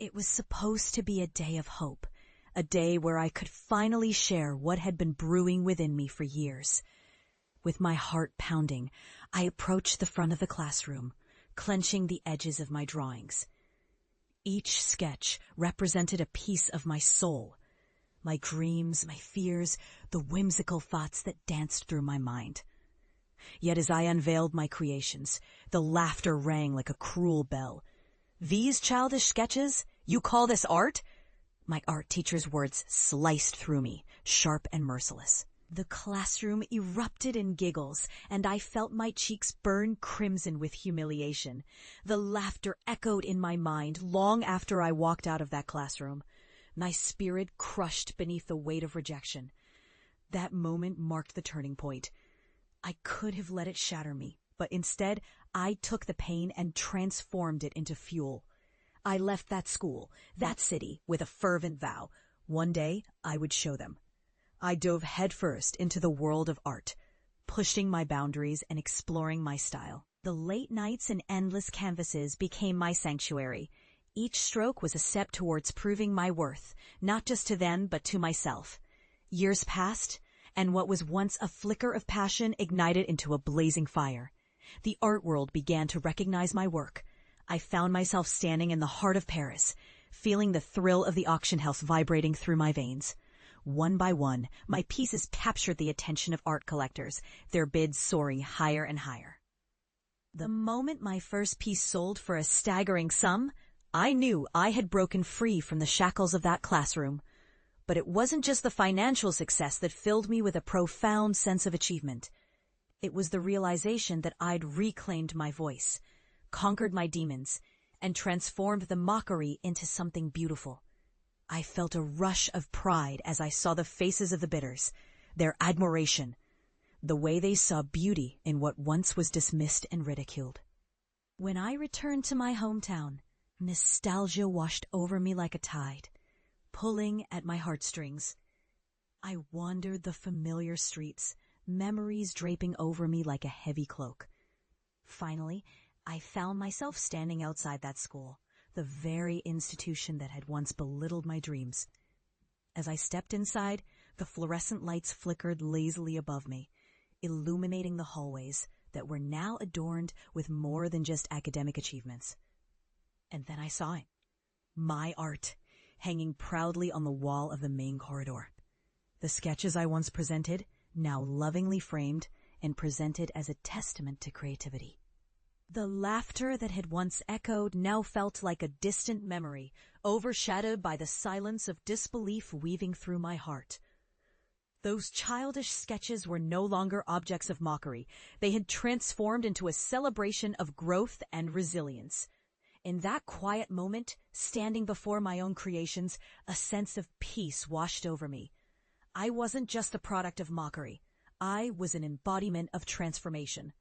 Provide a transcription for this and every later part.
It was supposed to be a day of hope, a day where I could finally share what had been brewing within me for years. With my heart pounding, I approached the front of the classroom, clenching the edges of my drawings. Each sketch represented a piece of my soul, my dreams, my fears, the whimsical thoughts that danced through my mind. Yet as I unveiled my creations, the laughter rang like a cruel bell. "These childish sketches? You call this art?" My art teacher's words sliced through me, sharp and merciless. The classroom erupted in giggles, and I felt my cheeks burn crimson with humiliation. The laughter echoed in my mind long after I walked out of that classroom, my spirit crushed beneath the weight of rejection. That moment marked the turning point. I could have let it shatter me, but instead I took the pain and transformed it into fuel. I left that school, that city, with a fervent vow. One day I would show them. I dove headfirst into the world of art, pushing my boundaries and exploring my style. The late nights and endless canvases became my sanctuary. Each stroke was a step towards proving my worth, not just to them, but to myself. Years passed, and what was once a flicker of passion ignited into a blazing fire. The art world began to recognize my work. I found myself standing in the heart of Paris, feeling the thrill of the auction house vibrating through my veins. One by one, my pieces captured the attention of art collectors, their bids soaring higher and higher. The moment my first piece sold for a staggering sum, I knew I had broken free from the shackles of that classroom. But it wasn't just the financial success that filled me with a profound sense of achievement. It was the realization that I'd reclaimed my voice, conquered my demons, and transformed the mockery into something beautiful. I felt a rush of pride as I saw the faces of the bidders, their admiration, the way they saw beauty in what once was dismissed and ridiculed. When I returned to my hometown, nostalgia washed over me like a tide, pulling at my heartstrings. I wandered the familiar streets, memories draping over me like a heavy cloak. Finally, I found myself standing outside that school, the very institution that had once belittled my dreams. As I stepped inside, the fluorescent lights flickered lazily above me, illuminating the hallways that were now adorned with more than just academic achievements. And then I saw it. My art, hanging proudly on the wall of the main corridor. The sketches I once presented, now lovingly framed and presented as a testament to creativity. The laughter that had once echoed now felt like a distant memory, overshadowed by the silence of disbelief weaving through my heart. Those childish sketches were no longer objects of mockery. They had transformed into a celebration of growth and resilience. In that quiet moment, standing before my own creations, a sense of peace washed over me. I wasn't just a product of mockery. I was an embodiment of transformation.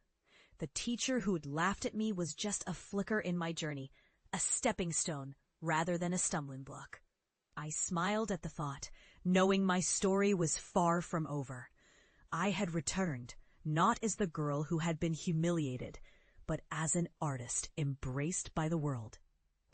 The teacher who'd laughed at me was just a flicker in my journey, a stepping stone rather than a stumbling block. I smiled at the thought, knowing my story was far from over. I had returned, not as the girl who had been humiliated, but as an artist embraced by the world.